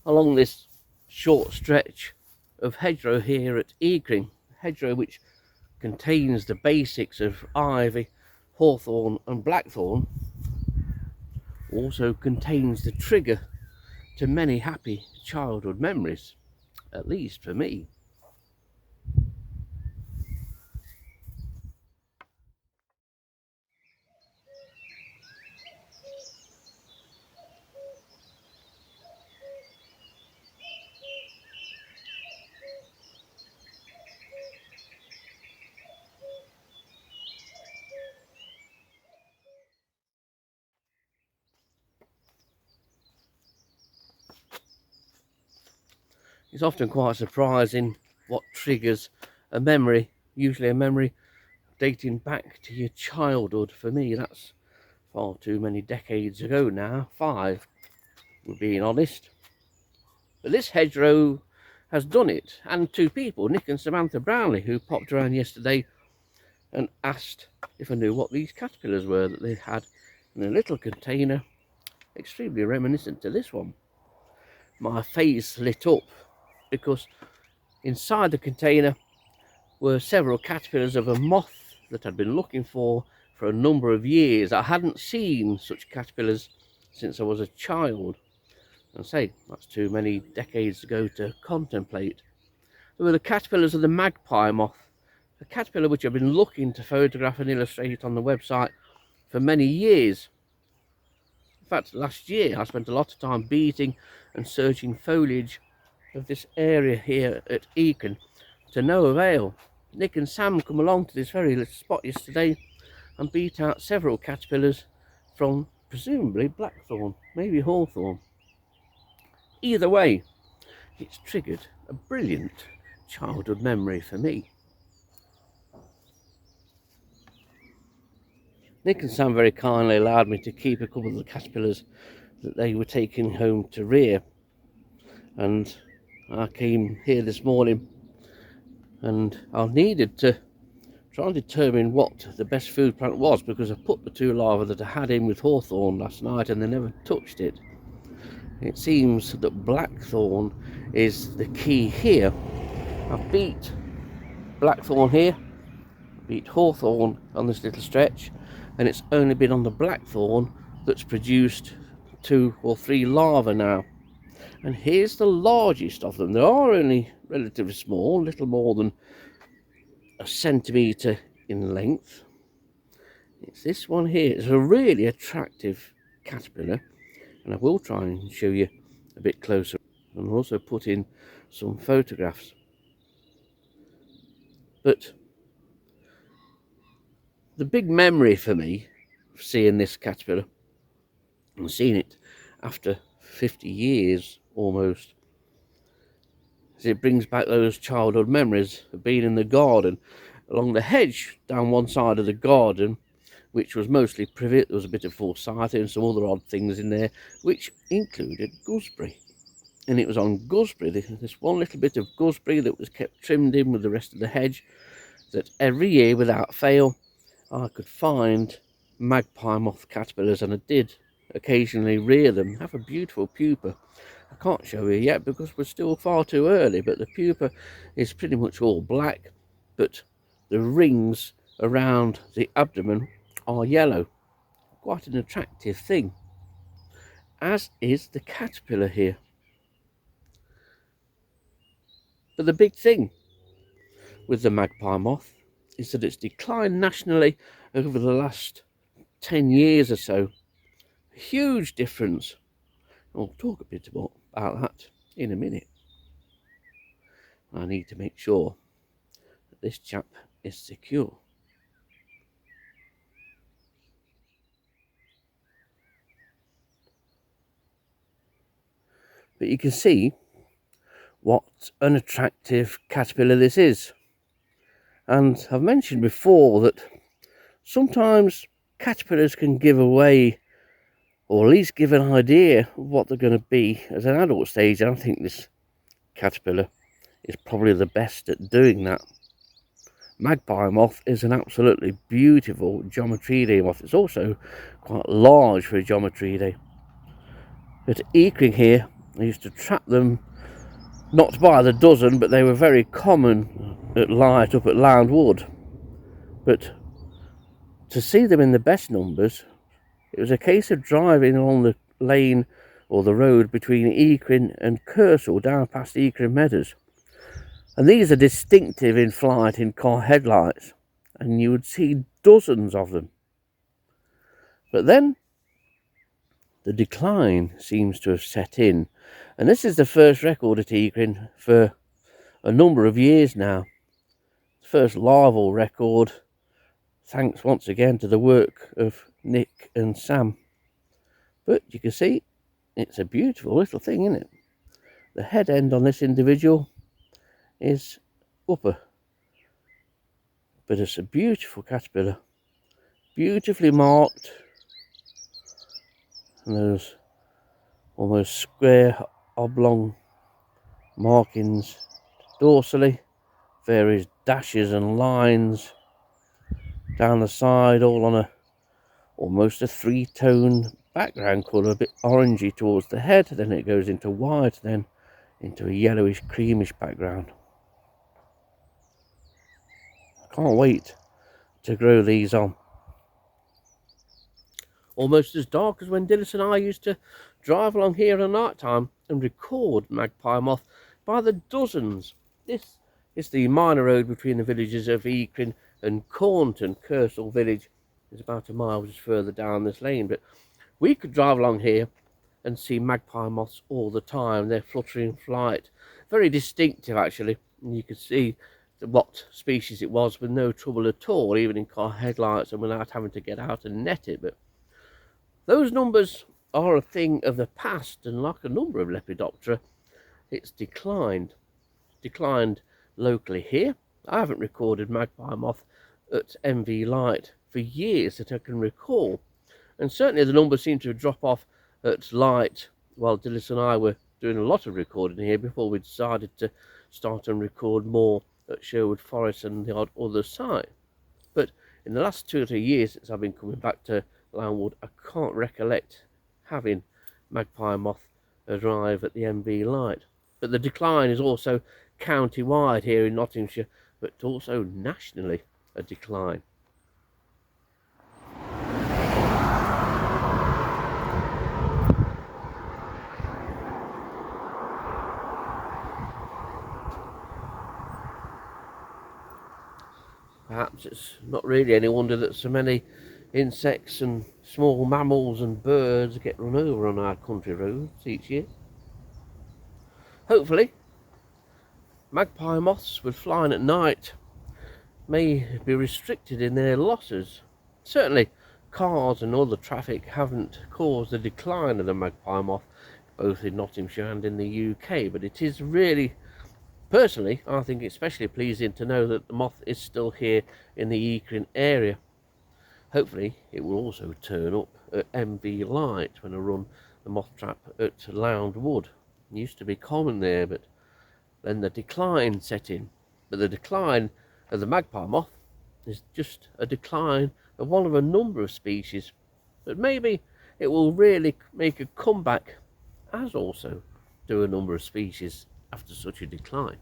along this short stretch of hedgerow here at Eakring, hedgerow which contains the basics of ivy, hawthorn and blackthorn, also contains the trigger to many happy childhood memories, at least for me. It's often quite surprising what triggers a memory, usually a memory dating back to your childhood. For me, that's far too many decades ago now, 5, we're being honest. But this hedgerow has done it, and 2 people, Nick and Samantha Brownlee, who popped around yesterday and asked if I knew what these caterpillars were that they had in a little container, extremely reminiscent to this one. My face lit up because inside the container were several caterpillars of a moth that I'd been looking for a number of years. I hadn't seen such caterpillars since I was a child, and say that's too many decades ago to contemplate. There were the caterpillars of the magpie moth, a caterpillar which I've been looking to photograph and illustrate on the website for many years. In fact, last year I spent a lot of time beating and searching foliage of this area here at Eakring to no avail. Nick and Sam come along to this very spot yesterday and beat out several caterpillars from presumably blackthorn, maybe hawthorn. Either way, it's triggered a brilliant childhood memory for me. Nick and Sam very kindly allowed me to keep a couple of the caterpillars that they were taking home to rear, and I came here this morning and I needed to try and determine what the best food plant was, because I put the 2 larvae that I had in with hawthorn last night and they never touched it. It seems that blackthorn is the key here. I've beat blackthorn here, beat hawthorn on this little stretch, and it's only been on the blackthorn that's produced 2 or 3 larvae now. And here's the largest of them. They are only relatively small, little more than a centimetre in length. It's this one here. It's a really attractive caterpillar, and I will try and show you a bit closer and also put in some photographs. But the big memory for me of seeing this caterpillar, and seeing it after 50 years almost, is it brings back those childhood memories of being in the garden, along the hedge down one side of the garden, which was mostly privet. There was a bit of forsythia and some other odd things in there, which included gooseberry. And it was on gooseberry, this one little bit of gooseberry that was kept trimmed in with the rest of the hedge, that every year without fail I could find magpie moth caterpillars, and I did occasionally rear them. Have a beautiful pupa. I can't show you yet because we're still far too early, but the pupa is pretty much all black, but the rings around the abdomen are yellow. Quite an attractive thing, as is the caterpillar here. But the big thing with the magpie moth is that it's declined nationally over the last 10 years or so. A huge difference. I'll talk a bit more about that in a minute. I need to make sure that this chap is secure. But you can see what an attractive caterpillar this is. And I've mentioned before that sometimes caterpillars can give away, or at least give an idea of what they're going to be at an adult stage. And I think this caterpillar is probably the best at doing that. Magpie moth is an absolutely beautiful Geometridae moth. It's also quite large for a Geometridae. But Eakring here I used to trap them, not by the dozen, but they were very common at light up at Lound Wood. But to see them in the best numbers, it was a case of driving along the lane or the road between Eakrin and Kersal down past Eakrin Meadows. And these are distinctive in flight in car headlights, and you would see dozens of them. But then the decline seems to have set in, and this is the first record at Eakrin for a number of years now. The first larval record, thanks once again to the work of Nick and Sam. But you can see it's a beautiful little thing, isn't it? The head end on this individual is upper, but it's a beautiful caterpillar, beautifully marked, and those almost square oblong markings dorsally, various dashes and lines down the side, all on almost a three-tone background colour, a bit orangey towards the head, then it goes into white, then into a yellowish creamish background. I can't wait to grow these on. Almost as dark as when Dillis and I used to drive along here at night time and record magpie moth by the dozens. This is the minor road between the villages of Eakrin and Cornton. Kersal village is about a mile just further down this lane, but we could drive along here and see magpie moths all the time. They're fluttering flight, very distinctive actually, and you could see what species it was with no trouble at all, even in car headlights and without having to get out and net it. But those numbers are a thing of the past, and like a number of Lepidoptera, it's declined locally here. I haven't recorded magpie moth at MV Light for years that I can recall, and certainly the numbers seem to drop off at Light while Dillis and I were doing a lot of recording here before we decided to start and record more at Sherwood Forest and the odd other site. But in the last 2 or 3 years since I've been coming back to Loundwood, I can't recollect having magpie moth arrive at the MV Light. But the decline is also county-wide here in Nottinghamshire, but also nationally a decline. Perhaps it's not really any wonder that so many insects and small mammals and birds get run over on our country roads each year. Hopefully, magpie moths with flying at night may be restricted in their losses. Certainly, cars and other traffic haven't caused the decline of the magpie moth, both in Nottinghamshire and in the UK, but it is really, personally, I think it's especially pleasing to know that the moth is still here in the Eakrin area. Hopefully it will also turn up at MV Light when I run the moth trap at Lound Wood. It used to be common there, but then the decline set in. But the decline of the magpie moth is just a decline of one of a number of species. But maybe it will really make a comeback, as also do a number of species after such a decline.